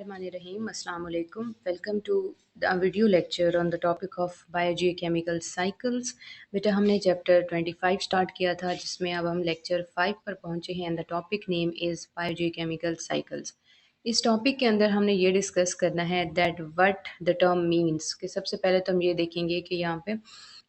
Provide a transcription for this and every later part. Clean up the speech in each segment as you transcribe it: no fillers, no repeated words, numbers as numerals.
Bismillahirrahmanirrahim. Assalamu alaikum. Welcome to the video lecture on the topic of biogeochemical cycles. बेटा हमने chapter 25 start किया था जिसमें अब हम लेक्चर 5 पर पहुंचे हैं and the topic name is biogeochemical cycles. इस टॉपिक के अंदर हमने ये डिस्कस करना है that what the term means कि सबसे पहले तो हम ये देखेंगे कि यहाँ पे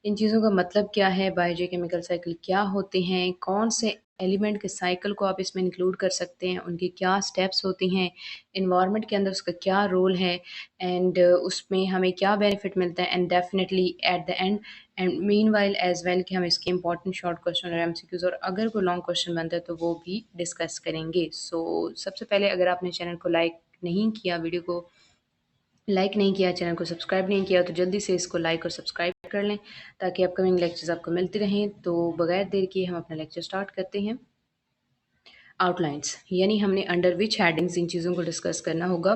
इन चीज़ों का मतलब क्या है, बायोजियोकेमिकल साइकिल क्या होते हैं, कौन से एलिमेंट के साइकिल को आप इसमें इंक्लूड कर सकते हैं, उनकी क्या स्टेप्स होती हैं, इन्वायरमेंट के अंदर उसका क्या रोल है एंड उसमें हमें क्या बेनिफिट मिलता है and definitely at the end meanwhile as well कि हम इसके इंपॉर्टेंट शॉर्ट क्वेश्चन और एमसीक्यूज और अगर कोई लॉन्ग क्वेश्चन बनता है तो वो भी डिस्कस करेंगे। सबसे पहले अगर आपने चैनल को लाइक नहीं किया, वीडियो को लाइक नहीं किया, चैनल को सब्सक्राइब नहीं किया तो जल्दी से इसको लाइक और सब्सक्राइब कर लें ताकि अपकमिंग लेक्चर्स आपको मिलते रहें। तो बगैर देर किए हम अपना लेक्चर स्टार्ट करते हैं। आउटलाइंस यानी हमने अंडर विच हेडिंग्स इन चीज़ों को डिस्कस करना होगा।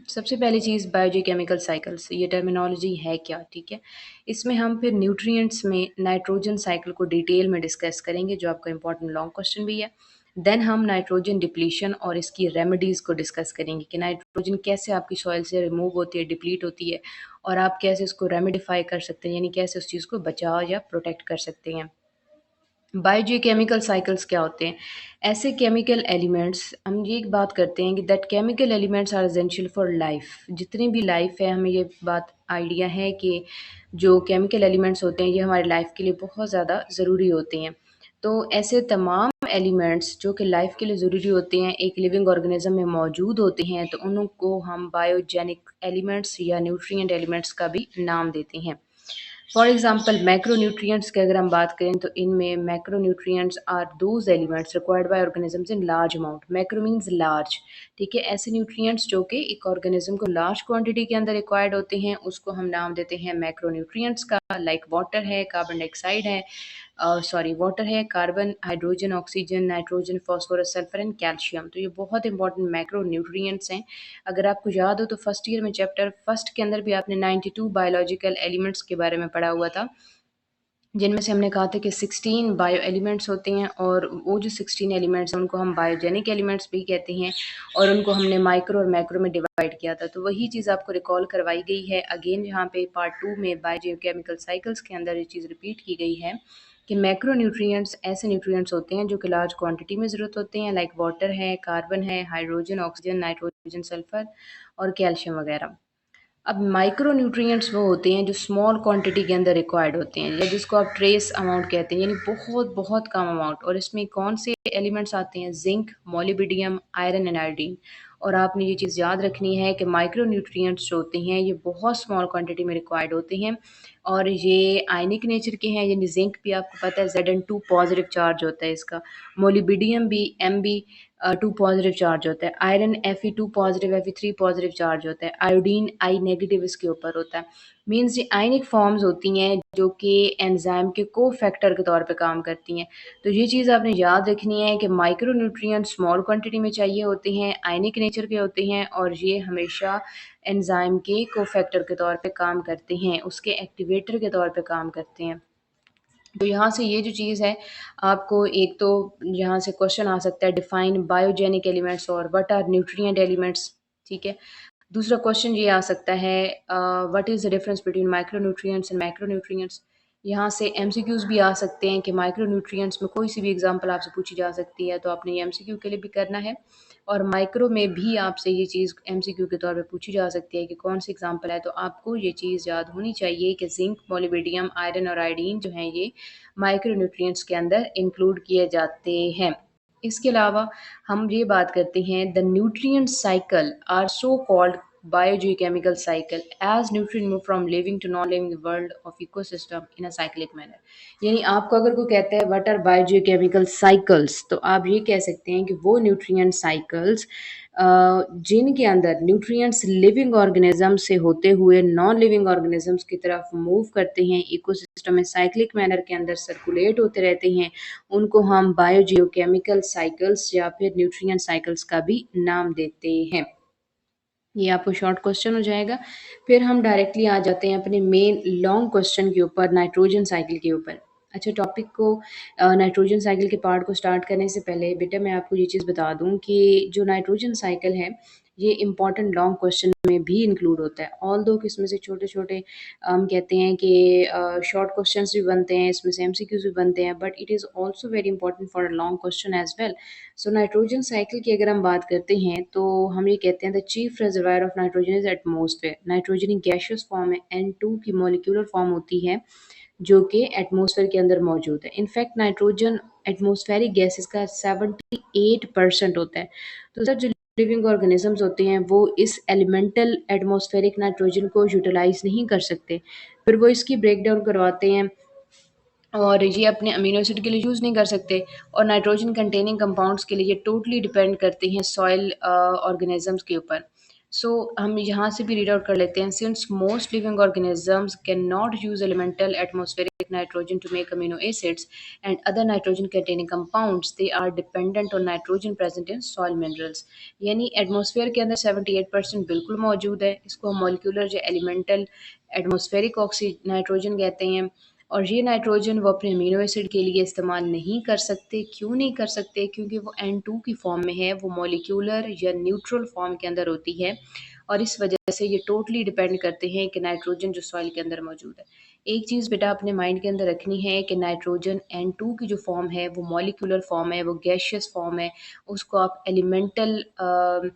सबसे पहली चीज़ बायोजियोकेमिकल साइकिल्स, ये टर्मिनोलॉजी है क्या, ठीक है। इसमें हम फिर न्यूट्रिएंट्स में नाइट्रोजन साइकिल को डिटेल में डिस्कस करेंगे जो आपका इंपॉर्टेंट लॉन्ग क्वेश्चन भी है। देन हम नाइट्रोजन डिप्लीशन और इसकी रेमेडीज़ को डिस्कस करेंगे कि नाइट्रोजन कैसे आपकी सॉइल से रिमूव होती है, डिप्लीट होती है और आप कैसे इसको रेमेडिफाई कर सकते हैं, यानी कैसे उस चीज़ को बचा या प्रोटेक्ट कर सकते हैं। बायोजियोकेमिकल साइकिल्स क्या होते हैं? ऐसे केमिकल एलिमेंट्स, हम ये एक बात करते हैं कि that chemical elements are essential for life. जितनी भी लाइफ है हमें ये बात आइडिया है कि जो केमिकल एलिमेंट्स होते हैं ये हमारी लाइफ के लिए बहुत ज़्यादा ज़रूरी होते हैं। तो ऐसे तमाम एलिमेंट्स जो कि लाइफ के लिए ज़रूरी होते हैं, एक लिविंग ऑर्गेनिज्म में मौजूद होते हैं, तो उनको हम बायोजेनिक एलिमेंट्स या न्यूट्रिएंट एलिमेंट्स का भी नाम देते हैं। फॉर एग्जाम्पल मैक्रोन्यूट्रिएंट्स की अगर हम बात करें तो इनमें macronutrients are those elements required by organisms in large amount. Macro means large, ठीक है। ऐसे न्यूट्रिएंट्स जो कि एक ऑर्गेनिज्म को लार्ज क्वांटिटी के अंदर रिक्वायर्ड होते हैं उसको हम नाम देते हैं मैक्रोन्यूट्रिएंट्स का। लाइक वाटर है, कार्बन डाइऑक्साइड है, वाटर है, carbon, hydrogen, oxygen, nitrogen, phosphorus, sulphur and calcium. तो ये बहुत इंपॉर्टेंट मैक्रो न्यूट्रिएंट्स हैं। अगर आपको याद हो तो फर्स्ट ईयर में चैप्टर फर्स्ट के अंदर भी आपने 92 बायोलॉजिकल एलिमेंट्स के बारे में पढ़ा हुआ था, जिनमें से हमने कहा था कि 16 बायो एलिमेंट्स होते हैं और वो जो 16 एलिमेंट्स हैं उनको हम बायोजेनिक एलिमेंट्स भी कहते हैं और उनको हमने माइक्रो और मैक्रो में डिवाइड किया था। तो वही चीज़ आपको रिकॉल करवाई गई है अगेन यहाँ पे पार्ट 2 में बायोजियोकेमिकल साइकिल्स के अंदर ये चीज़ रिपीट की गई है कि मैक्रो न्यूट्रिएंट्स ऐसे न्यूट्रिएंट्स होते हैं जो कि लार्ज क्वांटिटी में ज़रूरत होते हैं, लाइक वाटर है, कार्बन है, हाइड्रोजन, ऑक्सीजन, नाइट्रोजन, सल्फर और कैल्शियम वगैरह। अब माइक्रो न्यूट्रिएंट्स वो होते हैं जो स्मॉल क्वांटिटी के अंदर रिक्वायर्ड होते हैं या जिसको आप ट्रेस अमाउंट कहते हैं, यानी बहुत बहुत कम अमाउंट। और इसमें कौन से एलिमेंट्स आते हैं? Zinc, molybdenum, iron and iodine. और आपने ये चीज़ याद रखनी है कि माइक्रो न्यूट्रिएंट्स जो होते हैं ये बहुत स्मॉल क्वांटिटी में रिक्वायर्ड होते हैं और ये आयनिक नेचर के हैं। यानी जिंक भी आपको पता है Zn2 पॉजिटिव चार्ज होता है इसका, मोलिबिडियम भी Mb 2 पॉजिटिव चार्ज होता है, iron Fe2 positive, Fe3 positive charge होता है, आयोडीन I नेगेटिव इसके ऊपर होता है। मीन्स ये आयनिक फॉर्म्स होती हैं जो कि एंजाइम के को फैक्टर के तौर पे काम करती हैं। तो ये चीज़ आपने याद रखनी है कि माइक्रो न्यूट्रिएंट स्मॉल क्वांटिटी में चाहिए होते हैं, आयनिक नेचर के होते हैं और ये हमेशा एंजाइम के को फैक्टर के तौर पे काम करते हैं, उसके एक्टिवेटर के तौर पे काम करते हैं। तो यहाँ से ये जो चीज़ है आपको एक तो यहाँ से क्वेश्चन आ सकता है डिफाइन बायोजेनिक एलिमेंट्स और व्हाट आर न्यूट्रिएंट एलिमेंट्स, ठीक है। दूसरा क्वेश्चन ये आ सकता है what is the difference between micro nutrients and macro nutrients. यहाँ से एमसीक्यूज भी आ सकते हैं कि माइक्रो न्यूट्रिएंट्स में कोई सी भी एग्जांपल आपसे पूछी जा सकती है तो आपने ये एमसीक्यू के लिए भी करना है और माइक्रो में भी आपसे ये चीज़ एमसीक्यू के तौर पे पूछी जा सकती है कि कौन सी एग्जांपल है। तो आपको ये चीज़ याद होनी चाहिए कि जिंक, मोलिबिडियम, आयरन और आयोडीन जो हैं ये माइक्रो न्यूट्रिएंट्स के अंदर इंक्लूड किए जाते हैं। इसके अलावा हम ये बात करते हैं the nutrient cycle are so called biogeochemical cycle as nutrient move from living to non-living world of ecosystem in a cyclic manner। यानी आपको अगर कोई कहता है व्हाट आर बायोजियोकेमिकल साइकिल्स तो आप ये कह सकते हैं कि वो न्यूट्रिएंट साइकिल्स जिनके अंदर न्यूट्रिएंट्स लिविंग ऑर्गेनिज्म से होते हुए नॉन लिविंग ऑर्गेनिजम्स की तरफ मूव करते हैं, इकोसिस्टम में साइक्लिक मैनर के अंदर सर्कुलेट होते रहते हैं, उनको हम बायोजियोकेमिकल साइकिल्स या फिर न्यूट्रिएंट साइकिल्स का भी नाम देते हैं। ये आपको शॉर्ट क्वेश्चन हो जाएगा। फिर हम डायरेक्टली आ जाते हैं अपने मेन लॉन्ग क्वेश्चन के ऊपर, नाइट्रोजन साइकिल के ऊपर। अच्छा, टॉपिक को नाइट्रोजन साइकिल के पार्ट को स्टार्ट करने से पहले बेटा मैं आपको ये चीज़ बता दूं कि जो नाइट्रोजन साइकिल है ये इंपॉर्टेंट लॉन्ग क्वेश्चन में भी इंक्लूड होता है। ऑल दो इसमें से छोटे छोटे हम कहते हैं कि शॉर्ट क्वेश्चंस भी बनते हैं, इसमें से एमसीक्यूज भी बनते हैं, but it is also very important for a long question as well. So nitrogen cycle की अगर हम बात करते हैं तो हम ये कहते हैं the chief reservoir of nitrogen is atmosphere. Nitrogen एक गैसियस फॉर्म है, N2 की मॉलिक्यूलर फॉर्म होती है जो कि एटमॉस्फेयर के अंदर मौजूद है। इनफैक्ट नाइट्रोजन एटमॉस्फेरिक गैसेस का 78% होता है। तो सर जो लिविंग ऑर्गेनिजम्स होते हैं वो इस एलिमेंटल एटमॉस्फेरिक नाइट्रोजन को यूटिलाइज नहीं कर सकते, फिर वो इसकी ब्रेक डाउन करवाते हैं और ये अपने अमीनो एसिड के लिए यूज़ नहीं कर सकते। और नाइट्रोजन कंटेनिंग कंपाउंड्स के लिए ये टोटली डिपेंड करते हैं सॉइल ऑर्गेनिजम्स के ऊपर। सो हम यहाँ से भी रीड आउट कर लेते हैं, since most living organisms can not use elemental atmospheric nitrogen to make amino acids and other nitrogen containing compounds, they are dependent on nitrogen present in soil minerals. यानी एटमॉस्फेयर के अंदर 78% बिल्कुल मौजूद है, इसको हम मॉलिक्यूलर या एलिमेंटल एटमॉस्फेरिक ऑक्सी नाइट्रोजन कहते हैं। और ये नाइट्रोजन वो अपने अमीनो एसिड के लिए इस्तेमाल नहीं कर सकते। क्यों नहीं कर सकते? क्योंकि वो N2 की फॉर्म में है, वो मॉलिक्यूलर या न्यूट्रल फॉर्म के अंदर होती है और इस वजह से ये टोटली डिपेंड करते हैं कि नाइट्रोजन जो सॉइल के अंदर मौजूद है। एक चीज़ बेटा अपने माइंड के अंदर रखनी है कि नाइट्रोजन N2 की जो फॉर्म है वो मॉलिक्यूलर फॉर्म है, वो गैशियस फॉर्म है, उसको आप एलिमेंटल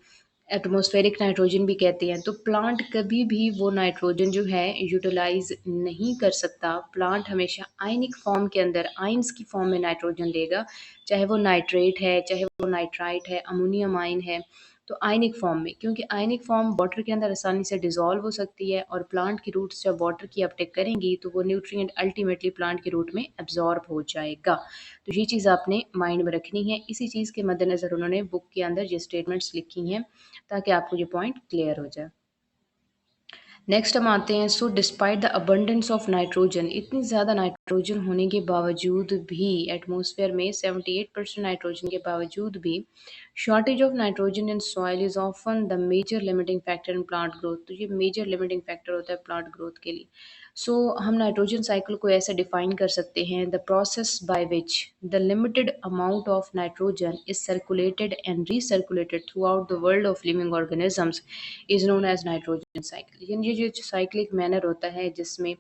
एटमॉस्फेरिक नाइट्रोजन भी कहते हैं। तो प्लांट कभी भी वो नाइट्रोजन जो है यूटिलाइज नहीं कर सकता। प्लांट हमेशा आयनिक फॉर्म के अंदर आयंस की फॉर्म में नाइट्रोजन लेगा, चाहे वो नाइट्रेट है, चाहे वो नाइट्राइट है, अमोनियम आयन है, तो आयनिक फॉर्म में, क्योंकि आयनिक फॉर्म वाटर के अंदर आसानी से डिजॉल्व हो सकती है और प्लांट की रूट्स जब वाटर की अपटेक करेंगी तो वो न्यूट्रिएंट अल्टीमेटली प्लांट के रूट में एब्जॉर्ब हो जाएगा। तो ये चीज़ आपने माइंड में रखनी है। इसी चीज़ के मद्देनज़र उन्होंने बुक के अंदर ये स्टेटमेंट्स लिखी हैं ताकि आपको ये पॉइंट क्लियर हो जाए। नेक्स्ट हम आते हैं, so despite the abundance of nitrogen, इतनी ज़्यादा नाइट्रोजन होने के बावजूद भी एटमॉस्फेयर में 78% नाइट्रोजन के बावजूद भी shortage of nitrogen in soil is often the major limiting factor in plant growth. तो ये मेजर लिमिटिंग फैक्टर होता है प्लांट ग्रोथ के लिए। सो हम नाइट्रोजन साइकिल को ऐसे डिफाइन कर सकते हैं, the process by which the limited amount of nitrogen is circulated and recirculated throughout the world of living organisms is known as nitrogen cycle. यानी ये जो साइक्लिक मैनर होता है जिसमें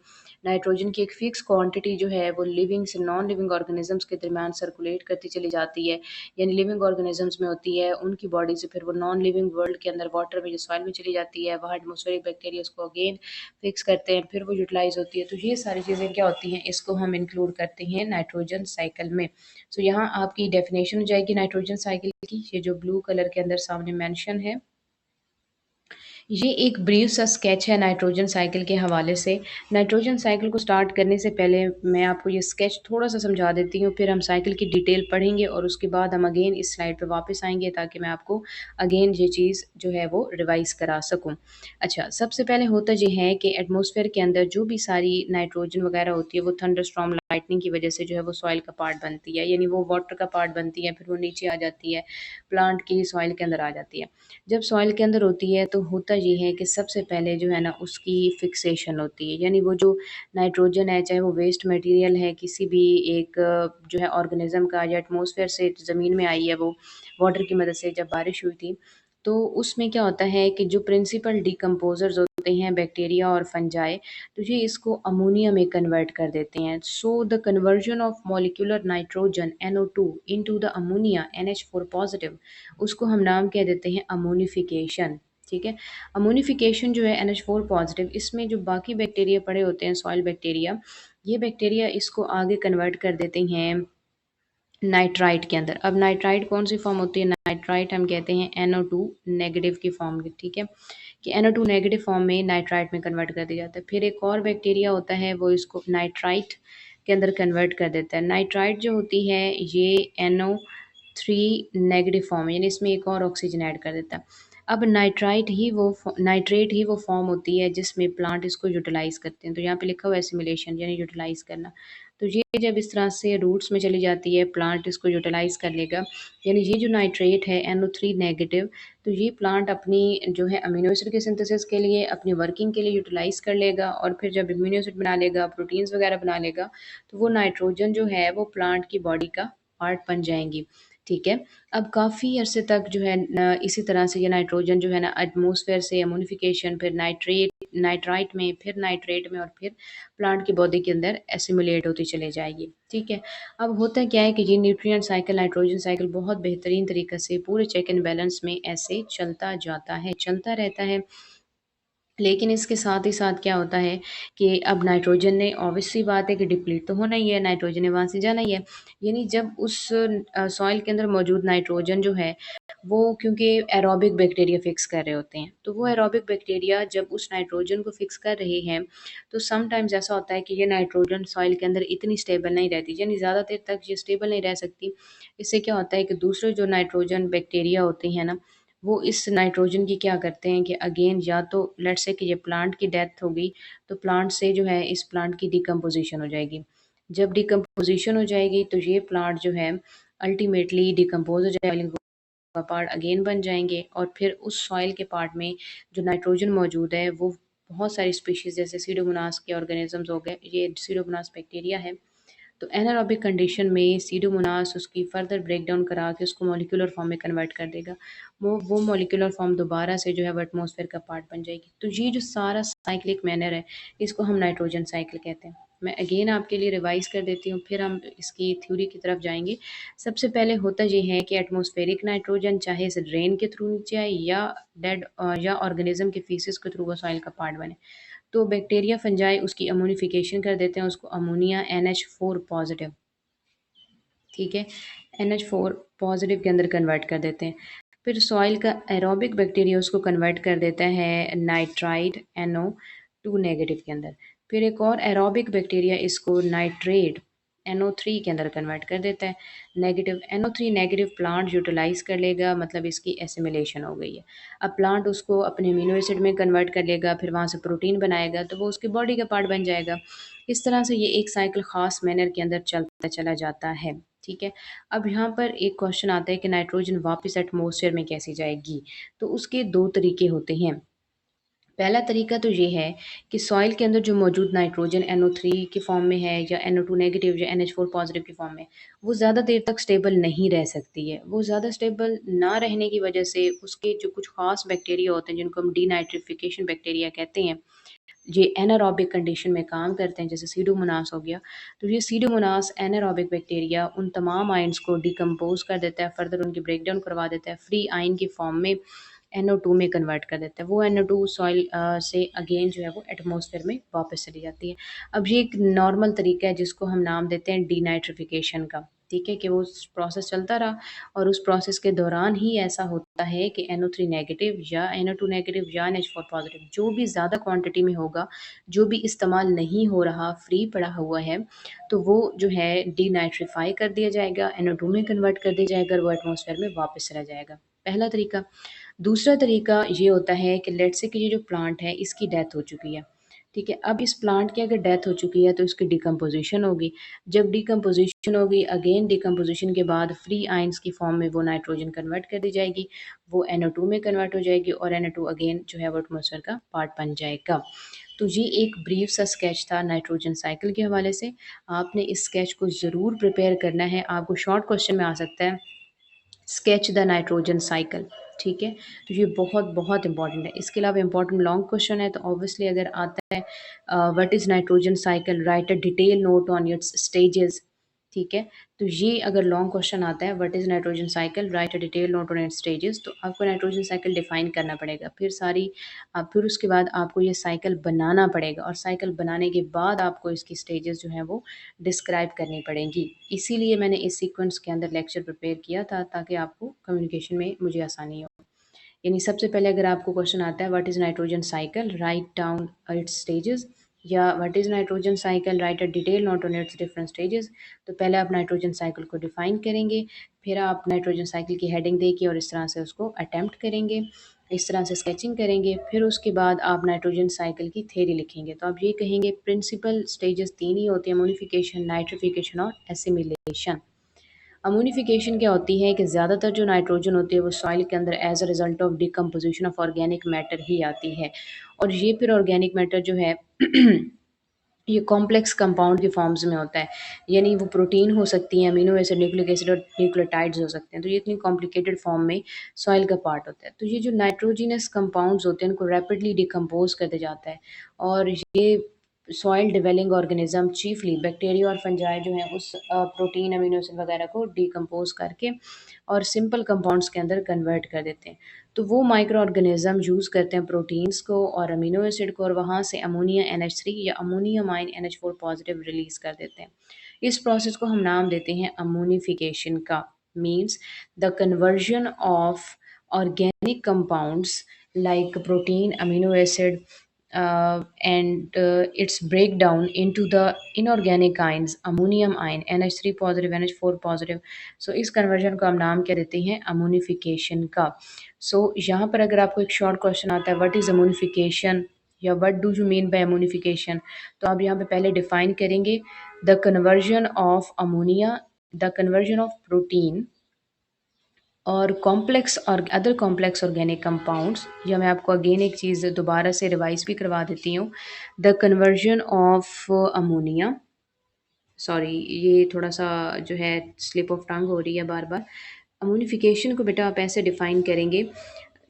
नाइट्रोजन की एक फिक्स क्वांटिटी जो है वो लिविंग से नॉन लिविंग ऑर्गेनिजम्स के दरमियान सर्कुलेट करती चली जाती है, यानी लिविंग ऑर्गेनिजम्स में होती है, उनकी बॉडी से फिर वो नॉन लिविंग वर्ल्ड के अंदर वाटर में जो सॉइल में चली जाती है, वहाँ एटमॉस्फेरिक बैक्टीरिया उसको अगेन फिक्स करते हैं, फिर वो यूटिलाइज होती है। तो ये सारी चीज़ें क्या होती हैं, इसको हम इंक्लूड करते हैं नाइट्रोजन साइकिल में। सो यहाँ आपकी डेफिनेशन हो जाएगी नाइट्रोजन साइकिल की, ये जो ब्लू कलर के अंदर सामने मेंशन है। ये एक ब्रीफ सा स्केच है नाइट्रोजन साइकिल के हवाले से। नाइट्रोजन साइकिल को स्टार्ट करने से पहले मैं आपको ये स्केच थोड़ा सा समझा देती हूँ, फिर हम साइकिल की डिटेल पढ़ेंगे और उसके बाद हम अगेन इस स्लाइड पे वापस आएंगे ताकि मैं आपको अगेन ये चीज़ जो है वो रिवाइज करा सकूँ। अच्छा, सबसे पहले होता ये है कि एटमॉस्फेयर के अंदर जो भी सारी नाइट्रोजन वगैरह होती है वो थंडरस्टॉर्म लाइटनिंग की वजह से जो है वो सॉइल का पार्ट बनती है, यानी वो वाटर का पार्ट बनती है, फिर वो नीचे आ जाती है, प्लांट की सॉइल के अंदर आ जाती है। जब सॉइल के अंदर होती है तो होता ये है कि सबसे पहले जो है ना उसकी फिक्सेशन होती है, यानी वो जो नाइट्रोजन है चाहे वो वेस्ट मटेरियल है किसी भी एक जो है ऑर्गेनिज्म का या एटमॉस्फेयर से ज़मीन में आई है, वो वाटर की मदद से जब बारिश हुई थी, तो उसमें क्या होता है कि जो प्रिंसिपल डिकम्पोजर्स होते हैं बैक्टीरिया और फंजाई, तो ये इसको अमोनिया में कन्वर्ट कर देते हैं। So the conversion of molecular nitrogen NO2 into the ammonia NH4 positive, उसको हम नाम कह देते हैं अमोनिफिकेशन। ठीक है, अमोनिफिकेशन जो है NH4 पॉजिटिव, इसमें जो बाकी बैक्टीरिया पड़े होते हैं सॉइल बैक्टीरिया, ये बैक्टीरिया इसको आगे कन्वर्ट कर देते हैं नाइट्राइट के अंदर। अब नाइट्राइट कौन सी फॉर्म होती है, नाइट्राइट हम कहते हैं NO2 नेगेटिव की फॉर्म में। ठीक है, कि NO2 नेगेटिव फॉर्म में नाइट्राइट में कन्वर्ट कर दिया जाता है। फिर एक और बैक्टीरिया होता है वो इसको नाइट्राइट के अंदर कन्वर्ट कर देता है। नाइट्राइट जो होती है ये NO3 नेगेटिव फॉर्म है, यानी इसमें एक और ऑक्सीजन ऐड कर देता है। अब नाइट्रेट ही वो फॉर्म होती है जिसमें प्लांट इसको यूटिलाइज करते हैं। तो यहाँ पे लिखा हुआ है एसिमिलेशन, यानी यूटिलाइज करना। तो ये जब इस तरह से रूट्स में चली जाती है प्लांट इसको यूटिलाइज कर लेगा, यानी ये जो नाइट्रेट है NO3 नेगेटिव, तो ये प्लांट अपनी जो है अमीनो एसिड के सिंथेसिस के लिए अपनी वर्किंग के लिए यूटिलाइज कर लेगा और फिर जब अमीनो एसिड बना लेगा, प्रोटीन्स वगैरह बना लेगा, तो वो नाइट्रोजन जो है वो प्लांट की बॉडी का पार्ट बन जाएंगी। ठीक है। अब काफ़ी अरसे तक जो है न इसी तरह से ये नाइट्रोजन जो है ना एटमॉस्फेयर से अमोनिफिकेशन फिर नाइट्राइट में, फिर नाइट्रेट में और फिर प्लांट की बॉडी के अंदर एसिमुलेट होती चली जाएगी। ठीक है। अब होता क्या है कि ये न्यूट्रिएंट साइकिल, नाइट्रोजन साइकिल बहुत बेहतरीन तरीके से पूरे चेक एंड बैलेंस में ऐसे चलता जाता है, चलता रहता है। लेकिन इसके साथ ही साथ क्या होता है कि अब नाइट्रोजन ने ऑब्वियस सी बात है कि डिप्लीट तो होना ही है, नाइट्रोजन ने वहाँ से जाना ही है। यानी जब उस सॉइल के अंदर मौजूद नाइट्रोजन जो है, वो क्योंकि एरोबिक बैक्टीरिया फिक्स कर रहे होते हैं, तो वो एरोबिक बैक्टीरिया जब उस नाइट्रोजन को फिक्स कर रहे हैं, तो समटाइम्स ऐसा होता है कि ये नाइट्रोजन सॉइल के अंदर इतनी स्टेबल नहीं रहती, यानी ज़्यादा देर तक ये स्टेबल नहीं रह सकती। इससे क्या होता है कि दूसरे जो नाइट्रोजन बैक्टीरिया होते हैं ना, वो इस नाइट्रोजन की क्या करते हैं कि अगेन या तो लेट्स से कि ये प्लांट की डेथ हो गई, तो प्लांट से जो है इस प्लांट की डिकम्पोजिशन हो जाएगी। जब डिकम्पोजिशन हो जाएगी तो ये प्लांट जो है अल्टीमेटली डिकम्पोज हो जाएगा का पार्ट अगेन बन जाएंगे और फिर उस सॉइल के पार्ट में जो नाइट्रोजन मौजूद है वो बहुत सारी स्पीशीज़ जैसे सीडोमोनास के ऑर्गेनिजम्स हो गए, ये सीडोमोनास बैक्टीरिया है। तो एनारोबिक कंडीशन में सीडोमोनास उसकी फर्दर ब्रेक डाउन करा के उसको मॉलिक्यूलर फॉर्म में कन्वर्ट कर देगा। वो मॉलिक्यूलर फॉर्म दोबारा से जो है वो एटमॉस्फेयर का पार्ट बन जाएगी। तो ये जो सारा साइक्लिक मैनर है, इसको हम नाइट्रोजन साइकिल कहते हैं। मैं अगेन आपके लिए रिवाइज कर देती हूँ, फिर हम इसकी थ्योरी की तरफ जाएंगे। सबसे पहले होता ये है कि एटमॉस्फेरिक नाइट्रोजन चाहे इस ड्रेन के थ्रू नीचे आए या डेड या ऑर्गेनिज्म के फीसिस के थ्रू वो सॉइल का पार्ट बने, तो बैक्टीरिया फंजाई उसकी अमोनिफिकेशन कर देते हैं, उसको अमोनिया NH4 पॉजिटिव, ठीक है, NH4 पॉजिटिव के अंदर कन्वर्ट कर देते हैं। फिर सॉइल का एरोबिक बैक्टीरिया उसको कन्वर्ट कर देता है नाइट्राइड NO2 नेगेटिव के अंदर। फिर एक और एरोबिक बैक्टीरिया इसको नाइट्रेट NO3 के अंदर कन्वर्ट कर देता है negative. NO3 negative plant utilise कर लेगा, मतलब इसकी एसिमिलेशन हो गई है। अब प्लांट उसको अपने अमीनो एसिड में कन्वर्ट कर लेगा, फिर वहाँ से प्रोटीन बनाएगा, तो वो उसकी बॉडी का पार्ट बन जाएगा। इस तरह से ये एक साइकिल ख़ास मैनर के अंदर चलता चला जाता है। ठीक है। अब यहाँ पर एक क्वेश्चन आता है कि नाइट्रोजन वापस एटमॉस्फेयर में कैसे जाएगी? तो उसके 2 तरीके होते हैं। पहला तरीका तो ये है कि सॉइल के अंदर जो मौजूद नाइट्रोजन NO3 के फॉर्म में है या NO2 नेगेटिव या NH4 पॉजिटिव की फॉर्म में, वो ज़्यादा देर तक स्टेबल नहीं रह सकती है। वो ज़्यादा स्टेबल ना रहने की वजह से उसके जो कुछ ख़ास बैक्टीरिया होते हैं जिनको हम डीनाइट्रिफिकेशन बैक्टीरिया कहते हैं, ये एनारोबिक कंडीशन में काम करते हैं, जैसे सीडोमोनास हो गया। तो ये सीडोमोनास एनारोबिक बैक्टीरिया उन तमाम आयन्स को डिकम्पोज कर देता है, फर्दर उनकी ब्रेक डाउन करवा देता है, फ्री आयन की फॉर्म में NO2 में कन्वर्ट कर देता है। वो NO2 सॉइल से अगेन जो है वो एटमॉस्फेयर में वापस चली जाती है। अब ये एक नॉर्मल तरीका है जिसको हम नाम देते हैं डीनाइट्रिफिकेशन का। ठीक है, कि वो प्रोसेस चलता रहा और उस प्रोसेस के दौरान ही ऐसा होता है कि NO3 नेगेटिव या NO2 नेगेटिव या NH4 पॉजिटिव जो भी ज़्यादा क्वांटिटी में होगा, जो भी इस्तेमाल नहीं हो रहा, फ्री पड़ा हुआ है, तो वो जो है डीनाइट्रिफाई कर दिया जाएगा, NO2 में कन्वर्ट कर दिया जाएगा और वो एटमॉस्फेयर में वापस चला जाएगा। पहला तरीका। दूसरा तरीका ये होता है कि लेट्स से कि ये जो प्लांट है इसकी डेथ हो चुकी है। ठीक है, अब इस प्लांट की अगर डेथ हो चुकी है तो इसकी डिकम्पोजिशन होगी। जब डिकम्पोजिशन होगी, अगेन डिकम्पोजिशन के बाद फ्री आयंस की फॉर्म में वो नाइट्रोजन कन्वर्ट कर दी जाएगी, वो NO2 में कन्वर्ट हो जाएगी और NO2 अगेन जो है वो एटमॉस्फेयर का पार्ट बन जाएगा। तो ये एक ब्रीफ सा स्केच था नाइट्रोजन साइकिल के हवाले से। आपने इस स्केच को ज़रूर प्रिपेयर करना है। आपको शॉर्ट क्वेश्चन में आ सकता है स्केच द नाइट्रोजन साइकिल। ठीक है, तो ये बहुत बहुत इंपॉर्टेंट है। इसके अलावा इंपॉर्टेंट लॉन्ग क्वेश्चन है, तो ऑब्वियसली अगर आता है what is nitrogen cycle, write a detail note on it's stages. ठीक है, तो ये अगर लॉन्ग क्वेश्चन आता है what is nitrogen cycle, write a detail note on it's stages, तो आपको नाइट्रोजन साइकिल डिफाइन करना पड़ेगा। फिर उसके बाद आपको ये साइकिल बनाना पड़ेगा और साइकिल बनाने के बाद आपको इसकी स्टेजेस जो हैं वो डिस्क्राइब करनी पड़ेंगी। इसीलिए मैंने इस सीक्वेंस के अंदर लेक्चर प्रिपेयर किया था ताकि आपको कम्युनिकेशन में मुझे आसानी हो। यानी सबसे पहले अगर आपको क्वेश्चन आता है what is nitrogen cycle, write down its stages, या what is nitrogen cycle, write a detail note on its different stages, तो पहले आप नाइट्रोजन साइकिल को डिफाइन करेंगे, फिर आप नाइट्रोजन साइकिल की हेडिंग देके और इस तरह से उसको अटैम्प्ट करेंगे, इस तरह से स्केचिंग करेंगे। फिर उसके बाद आप नाइट्रोजन साइकिल की थ्योरी लिखेंगे। तो आप ये कहेंगे प्रिंसिपल स्टेजेस 3 ही होती हैं, अमोनिफिकेशन, नाइट्रिफिकेशन और एसिमिलेशन। अमोनिफिकेशन क्या होती है कि ज़्यादातर जो नाइट्रोजन होती है वो सॉइल के अंदर as a result of decomposition of organic matter ही आती है, और ये फिर ऑर्गेनिक मैटर जो है ये कॉम्प्लेक्स कंपाउंड के फॉर्म्स में होता है, यानी वो प्रोटीन हो सकती हैं, अमीनो एसिड, न्यूक्लिक एसिड और न्यूक्लियोटाइड्स हो सकते हैं। तो ये इतनी कॉम्प्लिकेटेड फॉर्म में सॉइल का पार्ट होता है। तो ये जो नाइट्रोजिनस कंपाउंड्स होते हैं उनको रैपिडली डिकम्पोज करते जाता है, और ये soil dwelling organism chiefly bacteria और फंजाई जो हैं उस प्रोटीन, अमीनो एसिड वगैरह को डिकम्पोज करके और सिंपल कंपाउंड्स के अंदर कन्वर्ट कर देते हैं। तो वो माइक्रो ऑर्गेनिज्म यूज़ करते हैं प्रोटीन्स को और अमीनो एसिड को, और वहाँ से अमोनिया NH3 या ammonium ion NH4 positive release कर देते हैं। इस प्रोसेस को हम नाम देते हैं अमोनिफिकेशन का। Means the conversion of organic compounds like protein, amino acid, and its breakdown into the inorganic ions, ammonium ion, NH3 positive, NH4 positive. So इस कन्वर्जन को हम नाम क्या देते हैं, अमोनिफिकेशन का। यहाँ पर अगर आपको एक शॉर्ट क्वेश्चन आता है व्हाट इज अमोनिफिकेशन या what do you mean bye ammonification, तो आप यहाँ पे पहले डिफाइन करेंगे the conversion of ammonia, the conversion of protein और कॉम्प्लेक्स और अदर कॉम्प्लेक्स ऑर्गेनिक कंपाउंड्स, या मैं आपको अगेन एक चीज़ दोबारा से रिवाइज भी करवा देती हूँ। The conversion of ammonia, sorry ये थोड़ा सा जो है स्लिप ऑफ टंग हो रही है बार बार। अमोनिफिकेशन को बेटा आप ऐसे डिफाइन करेंगे,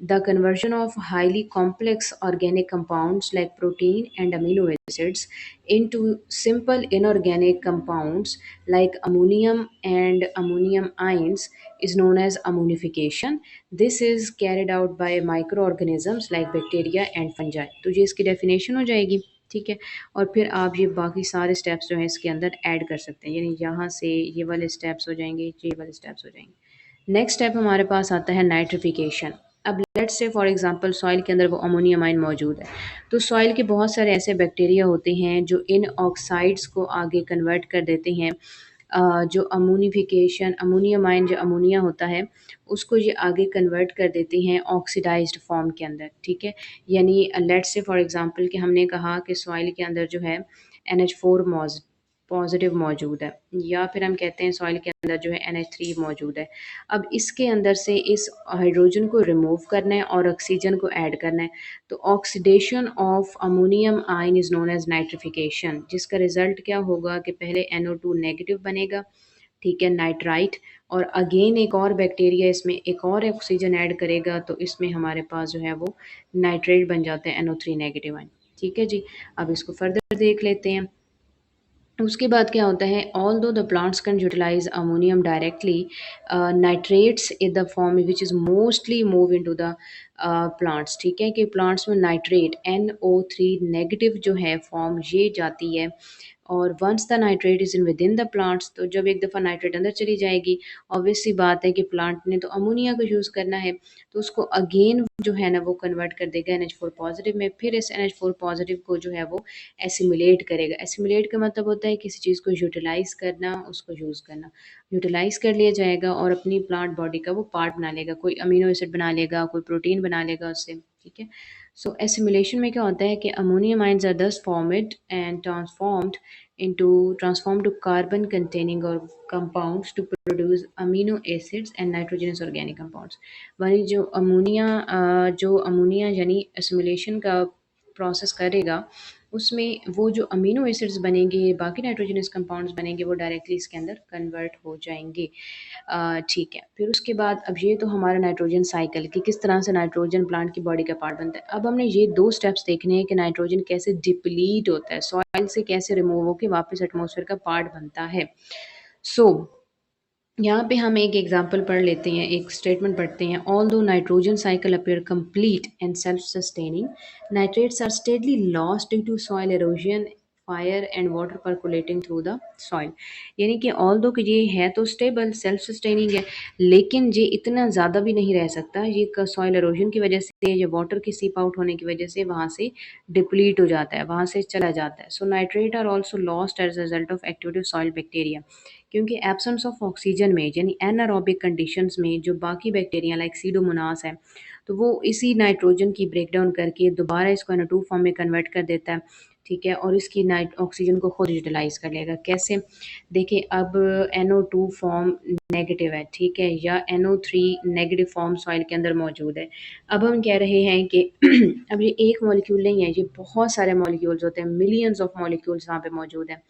the conversion of highly complex organic compounds like protein and amino acids into simple inorganic compounds like ammonium and ammonium ions is known as ammonification. This is carried out by microorganisms like bacteria and fungi. तो ये इसकी definition हो जाएगी, ठीक है। और फिर आप ये बाकी सारे स्टेप्स जो हैं इसके अंदर ऐड कर सकते हैं, यानी यहाँ से ये वाले स्टेप्स हो जाएंगे, ये वाले स्टेप्स हो जाएंगे। नेक्स्ट स्टेप हमारे पास आता है नाइट्रिफिकेशन। अब let's say for example soil के अंदर वो अमोनियम आयन मौजूद है, तो सॉइल के बहुत सारे ऐसे बैक्टीरिया होते हैं जो इन ऑक्साइड्स को आगे कन्वर्ट कर देते हैं। जो अमोनिफिकेशन, अमोनियम आयन जो अमोनिया होता है उसको ये आगे कन्वर्ट कर देते हैं ऑक्सीडाइज्ड फॉर्म के अंदर, ठीक है। यानी लेट्स से फॉर एग्जांपल कि हमने कहा कि सॉइल के अंदर जो है NH4 पॉजिटिव मौजूद है, या फिर हम कहते हैं सॉइल के अंदर जो है NH3 मौजूद है। अब इसके अंदर से इस हाइड्रोजन को रिमूव करना है और ऑक्सीजन को ऐड करना है, तो oxidation of ammonium ion is known as nitrification, जिसका रिजल्ट क्या होगा कि पहले NO2 नेगेटिव बनेगा, ठीक है, नाइट्राइट, और अगेन एक और बैक्टीरिया इसमें एक और ऑक्सीजन ऐड करेगा, तो इसमें हमारे पास जो है वो नाइट्रेट बन जाते हैं NO3 नेगेटिव आयन, ठीक है जी। अब इसको फर्दर देख लेते हैं। उसके बाद क्या होता है, although the plants can utilize ammonium directly, nitrates in the form which is mostly move into the plants, ठीक है, कि प्लांट्स में नाइट्रेट NO3 नेगेटिव जो है फॉर्म ये जाती है। और once the nitrate is in within the plants, तो जब एक दफ़ा नाइट्रेट अंदर चली जाएगी, ऑब्वियस सी बात है कि प्लांट ने तो अमोनिया को यूज़ करना है, तो उसको अगेन जो है ना वो कन्वर्ट कर देगा NH4 पॉजिटिव में। फिर इस NH4 पॉजिटिव को जो है वो एसिमुलेट करेगा। एसिमुलेट का मतलब होता है किसी चीज़ को यूटिलाइज़ करना, उसको यूज़ करना। यूटिलाइज़ कर लिया जाएगा और अपनी प्लांट बॉडी का वो पार्ट बना लेगा, कोई अमीनो एसिड बना लेगा, कोई प्रोटीन बना लेगा उससे, ठीक है। सो एसिमुलेशन में क्या होता है कि अमोनियम आयन्स आर दस formed and transformed to carbon containing or compounds to produce amino acids and nitrogenous organic compounds। वही जो अमोनिया यानी एसिमुलेशन का प्रोसेस करेगा, उसमें वो जो अमीनो एसिड्स बनेंगे, बाकी नाइट्रोजनस कंपाउंड्स बनेंगे, वो डायरेक्टली इसके अंदर कन्वर्ट हो जाएंगे, ठीक है। फिर उसके बाद अब ये तो हमारा नाइट्रोजन साइकिल कि किस तरह से नाइट्रोजन प्लांट की बॉडी का पार्ट बनता है। अब हमने ये दो स्टेप्स देखने हैं कि नाइट्रोजन कैसे डिप्लीट होता है, सॉइल से कैसे रिमूव होकर वापस एटमॉस्फेयर का पार्ट बनता है। सो यहाँ पे हम एक एग्जाम्पल पढ़ लेते हैं, एक स्टेटमेंट पढ़ते हैं। Although nitrogen cycle appear complete and self sustaining, nitrates are steadily lost due to soil erosion, fire and water percolating through the soil. यानी कि ऑल दो कि ये है तो स्टेबल सेल्फ सस्टेनिंग है, लेकिन ये इतना ज़्यादा भी नहीं रह सकता, ये सॉइल एरोजन की वजह से या वाटर की सीप आउट होने की वजह से वहाँ से डिप्लीट हो जाता है, वहाँ से चला जाता है। So nitrate are also lost as a result of active soil bacteria, क्योंकि एब्सेंस ऑफ ऑक्सीजन में यानी एनारोबिक कंडीशंस में जो बाकी बैक्टीरिया लाइक सीडोमोनास है, तो वो इसी नाइट्रोजन की ब्रेकडाउन करके दोबारा इसको NO2 फॉर्म में कन्वर्ट कर देता है। ठीक है, और इसकी नाइट ऑक्सीजन को खुद यूटिलाइज कर लेगा। कैसे? देखिए, अब NO2 फॉर्म नेगेटिव है, ठीक है, या NO3 नेगेटिव फॉर्म सॉइल के अंदर मौजूद है। अब हम कह रहे हैं कि अब ये एक मॉलिक्यूल नहीं है, ये बहुत सारे मॉलिक्यूल्स होते हैं, मिलियंस ऑफ मॉलिक्यूल्स वहाँ पे मौजूद हैं।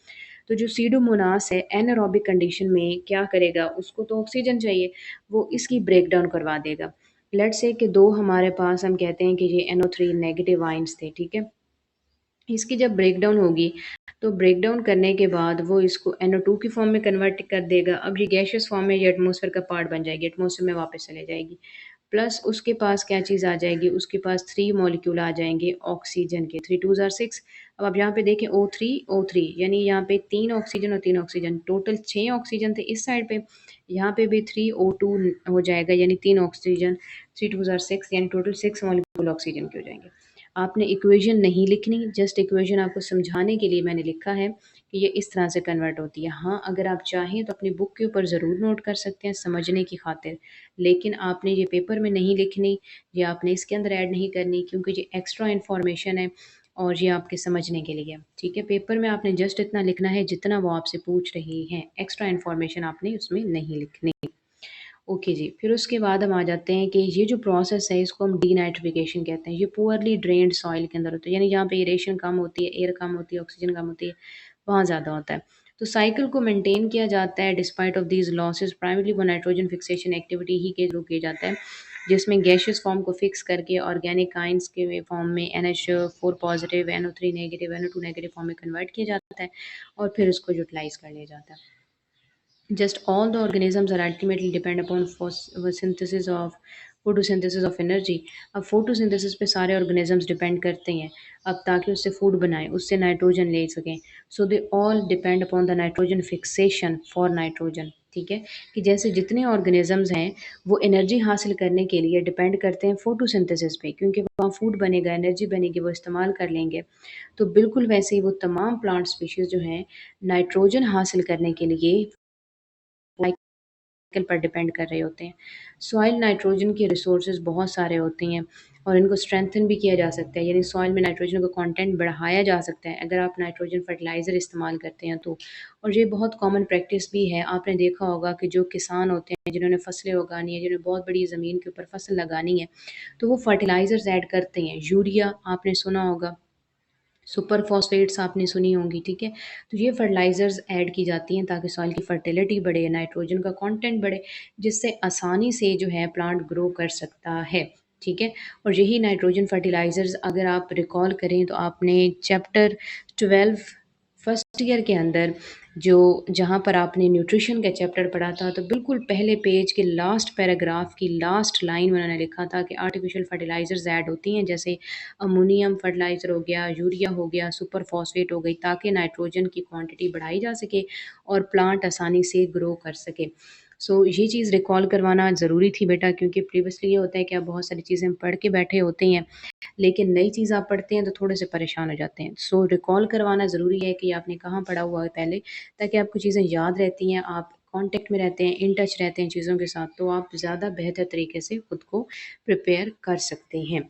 तो जो सीडोमोनास है एनारोबिक कंडीशन में क्या करेगा, उसको तो ऑक्सीजन चाहिए, वो इसकी ब्रेक डाउन करवा देगा। लेट्स से कि दो हमारे पास, हम कहते हैं कि ये NO3 नेगेटिव आयंस थे, ठीक है, इसकी जब ब्रेकडाउन होगी तो ब्रेकडाउन करने के बाद वो इसको NO2 की फॉर्म में कन्वर्ट कर देगा। अब ये गैशियस फॉर्म में ये एटमॉस्फेयर का पार्ट बन जाएगी, एटमॉस्फेयर में वापस चले जाएगी। प्लस उसके पास क्या चीज़ आ जाएगी, उसके पास 3 मॉलिक्यूल आ जाएंगे ऑक्सीजन के, 3 2 ज़ार 6। अब आप यहाँ पे देखें O3 यानी यहाँ पे 3 ऑक्सीजन और 3 ऑक्सीजन, टोटल 6 ऑक्सीजन थे इस साइड पे, यहाँ पे भी 3O2 हो जाएगा यानी 3 ऑक्सीजन, 3 2 ज़ार 6 यानी टोटल 6 मॉलिक्यूल ऑक्सीजन के हो जाएंगे। आपने इक्वेशन नहीं लिखनी, जस्ट इक्वेशन आपको समझाने के लिए मैंने लिखा है कि ये इस तरह से कन्वर्ट होती है। हाँ, अगर आप चाहें तो अपनी बुक के ऊपर ज़रूर नोट कर सकते हैं समझने की खातिर, लेकिन आपने ये पेपर में नहीं लिखनी, ये आपने इसके अंदर ऐड नहीं करनी, क्योंकि ये एक्स्ट्रा इन्फॉर्मेशन है और ये आपके समझने के लिए है, ठीक है। पेपर में आपने जस्ट इतना लिखना है जितना वो आपसे पूछ रही हैं, एक्स्ट्रा इन्फॉर्मेशन आपने उसमें नहीं लिखनी। ओके जी, फिर उसके बाद हम आ जाते हैं कि ये जो प्रोसेस है इसको हम डीनाइट्रिफिकेशन कहते हैं। ये पुअरली ड्रेन्ड सॉइल के अंदर होता है, यानी जहाँ पे एरेशन कम होती है, एयर कम होती है, ऑक्सीजन कम होती है, वहाँ ज़्यादा होता है। तो साइकिल को मेंटेन किया जाता है despite of these losses, primary वो नाइट्रोजन फिक्सेशन एक्टिविटी ही के थ्रू किया जाता है, जिसमें गैशियस फॉर्म को फिक्स करके ऑर्गेनिक आइंस के फॉर्म में NH4 positive, NO3 negative, NO2 negative form में कन्वर्ट किया जाता है और फिर उसको यूटिलाइज कर लिया जाता है। Just all the organisms are ultimately depend upon synthesis of photosynthesis of energy। अब फोटोसिंथेसिस पे सारे ऑर्गेनिजम्स डिपेंड करते हैं, अब ताकि उससे फूड बनाएं, उससे नाइट्रोजन ले सकें। So they all depend upon the nitrogen fixation for nitrogen, ठीक है, कि जैसे जितने ऑर्गेनिजम्स हैं वो एनर्जी हासिल करने के लिए डिपेंड करते हैं फोटोसिंथेसिस पे, क्योंकि वहाँ फूड बनेगा, एनर्जी बनेगी, वो इस्तेमाल कर लेंगे। तो बिल्कुल वैसे ही वो तमाम प्लांट स्पीशीज़ जो हैं नाइट्रोजन हासिल करने के लिए साइकिल पर डिपेंड कर रहे होते हैं। सॉइल नाइट्रोजन के रिसोर्सेज बहुत सारे होते हैं और इनको स्ट्रेंथन भी किया जा सकता है, यानी सॉइल में नाइट्रोजन का कंटेंट बढ़ाया जा सकता है अगर आप नाइट्रोजन फर्टिलाइज़र इस्तेमाल करते हैं तो। और ये बहुत कॉमन प्रैक्टिस भी है, आपने देखा होगा कि जो किसान होते हैं जिन्होंने फसलें उगानी है, जिन्होंने बहुत बड़ी ज़मीन के ऊपर फसल लगानी है, तो वो फर्टिलाइज़र्स ऐड करते हैं। यूरिया आपने सुना होगा, सुपर फॉस्फेट्स आपने सुनी होंगी, ठीक है। तो ये फर्टिलाइज़र्स ऐड की जाती हैं ताकि सॉइल की फर्टिलिटी बढ़े, नाइट्रोजन का कंटेंट बढ़े, जिससे आसानी से जो है प्लांट ग्रो कर सकता है, ठीक है। और यही नाइट्रोजन फर्टिलाइज़र्स अगर आप रिकॉल करें तो आपने चैप्टर 12 फर्स्ट ईयर के अंदर जो जहाँ पर आपने न्यूट्रिशन का चैप्टर पढ़ा था, तो बिल्कुल पहले पेज के लास्ट पैराग्राफ की लास्ट लाइन में उन्होंने लिखा था कि आर्टिफिशियल फर्टिलाइज़र्स ऐड होती हैं, जैसे अमोनियम फर्टिलाइज़र हो गया, यूरिया हो गया, सुपर फॉस्फेट हो गई, ताकि नाइट्रोजन की क्वांटिटी बढ़ाई जा सके और प्लांट आसानी से ग्रो कर सके। सो ये चीज़ रिकॉल करवाना ज़रूरी थी बेटा, क्योंकि प्रीवियसली ये होता है कि आप बहुत सारी चीज़ें पढ़ के बैठे होते हैं, लेकिन नई चीज़ आप पढ़ते हैं तो थोड़े से परेशान हो जाते हैं। सो रिकॉल करवाना ज़रूरी है कि आपने कहाँ पढ़ा हुआ है पहले, ताकि आपको चीज़ें याद रहती हैं, आप कॉन्टेक्ट में रहते हैं, इन टच रहते हैं चीज़ों के साथ, तो आप ज़्यादा बेहतर तरीके से खुद को प्रिपेयर कर सकते हैं।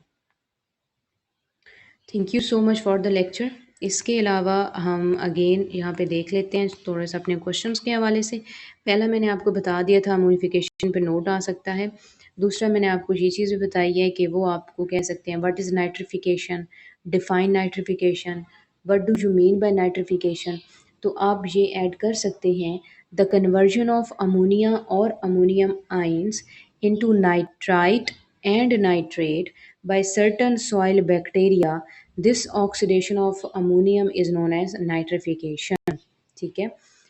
Thank you so much for the lecture. इसके अलावा हम अगेन यहाँ पे देख लेते हैं थोड़ा सा अपने क्वेश्चंस के हवाले से। पहला मैंने आपको बता दिया था अमोनिफिकेशन पे नोट आ सकता है। दूसरा मैंने आपको ये चीज़ भी बताई है कि वो आपको कह सकते हैं what is nitrification, define nitrification, what do you mean bye nitrification. तो आप ये ऐड कर सकते हैं द कन्वर्जन ऑफ अमोनिया और ammonium ions into nitrite and nitrate by certain soil bacteria, this oxidation of ammonium is known as nitrification, ठीक है।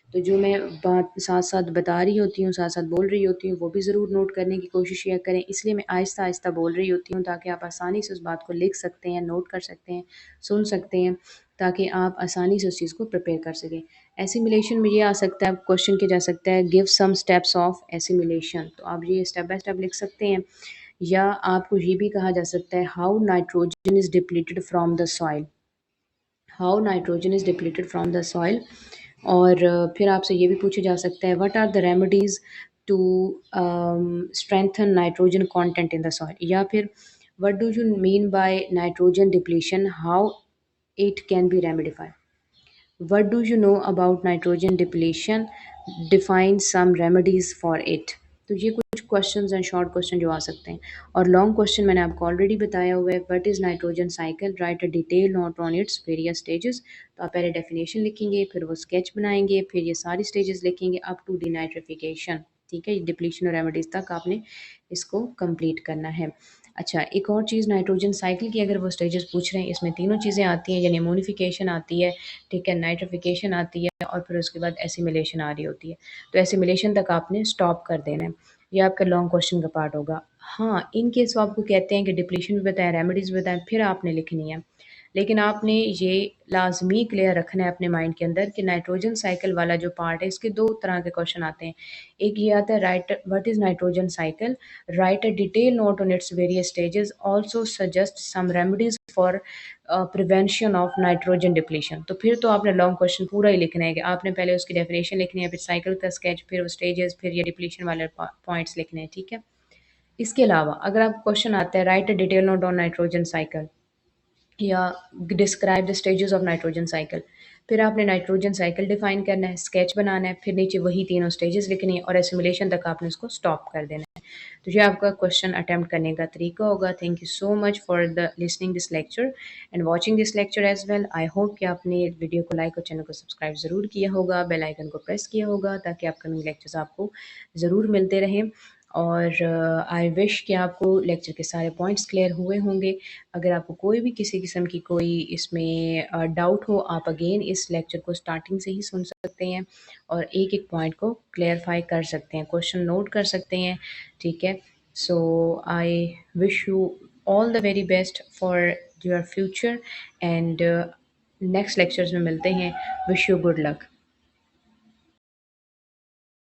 तो जो मैं बात साथ साथ बता रही होती हूँ, साथ साथ बोल रही होती हूँ, वो भी ज़रूर नोट करने की कोशिश किया करें, इसलिए मैं आहिस्ता आहिस्ता बोल रही होती हूँ ताकि आप आसानी से उस बात को लिख सकते हैं, नोट कर सकते हैं, सुन सकते हैं, ताकि आप आसानी से उस चीज़ को प्रिपेयर कर सकें। एसिमिलेशन में ये आ सकता है, क्वेश्चन किया जा सकता है give some steps of assimilation, तो आप ये स्टेप बाय स्टेप लिख सकते हैं। या आपको ये भी कहा जा सकता है how nitrogen is depleted from the soil, how nitrogen is depleted from the soil. और फिर आपसे ये भी पूछा जा सकता है what are the remedies to strengthen nitrogen content in the soil, या फिर what do you mean by nitrogen depletion, how it can be remedied. What do you know about nitrogen depletion? Define some remedies for it. तो ये कुछ questions हैं, short question जो आ सकते हैं। और लॉन्ग क्वेश्चन मैंने आपको ऑलरेडी बताया हुआ है। What is nitrogen cycle, write a detail note on its various stages. तो आप पहले डेफिनेशन लिखेंगे, फिर वो स्केच बनाएंगे, फिर ये सारी स्टेजेस लिखेंगे अप टू डिनाइट्रिफिकेशन। ठीक है, डिप्लीशन और रेमेडीज तक आपने इसको कंप्लीट करना है। अच्छा, एक और चीज़, नाइट्रोजन साइकिल की अगर वो स्टेजेस पूछ रहे हैं, इसमें तीनों चीज़ें आती हैं, यानी अमोनिफिकेशन आती है, ठीक है, नाइट्रिफिकेशन आती है, और फिर उसके बाद एसिमिलेशन आ रही होती है। तो एसिमिलेशन तक आपने स्टॉप कर देना है। ये आपका लॉन्ग क्वेश्चन का पार्ट होगा। हाँ, इन केस वो आपको कहते हैं कि डिप्लीशन भी बताएं, रेमेडीज़ बताएं, फिर आपने लिखनी है। लेकिन आपने ये लाजमी क्लियर रखना है अपने माइंड के अंदर कि नाइट्रोजन साइकिल वाला जो पार्ट है, इसके दो तरह के क्वेश्चन आते हैं। एक ये आता है, write what is nitrogen cycle, write a detail note on its various stages, also suggest some remedies for prevention of nitrogen depletion. तो फिर तो आपने लॉन्ग क्वेश्चन पूरा ही लिखना है कि आपने पहले उसकी डेफिनेशन लिखनी है, फिर साइकिल का स्केच, फिर वो स्टेजेस, फिर ये डिप्लीशन वाले पॉइंट्स लिखने हैं। ठीक है, इसके अलावा अगर आप क्वेश्चन आता है, write a detail note on nitrogen cycle या describe the stages of nitrogen cycle, फिर आपने नाइट्रोजन साइकिल डिफाइन करना है, स्केच बनाना है, फिर नीचे वही तीनों स्टेजेस लिखनी है, और एसिमुलेशन तक आपने उसको स्टॉप कर देना है। तो ये आपका क्वेश्चन अटेम्प्ट करने का तरीका होगा। Thank you so much for the listening this lecture and watching this lecture as well. I hope कि आपने वीडियो को लाइक और चैनल को सब्सक्राइब ज़रूर किया होगा, बेल आइकन को प्रेस किया होगा, ताकि अपकमिंग लेक्चर्स आपको ज़रूर मिलते रहें। और आई विश कि आपको लेक्चर के सारे पॉइंट्स क्लियर हुए होंगे। अगर आपको कोई भी किसी किस्म की कोई इसमें डाउट हो, आप अगेन इस लेक्चर को स्टार्टिंग से ही सुन सकते हैं और एक एक पॉइंट को क्लेरिफाई कर सकते हैं, क्वेश्चन नोट कर सकते हैं। ठीक है, so I wish you all the very best for your future and next lectures में मिलते हैं। Wish you good luck.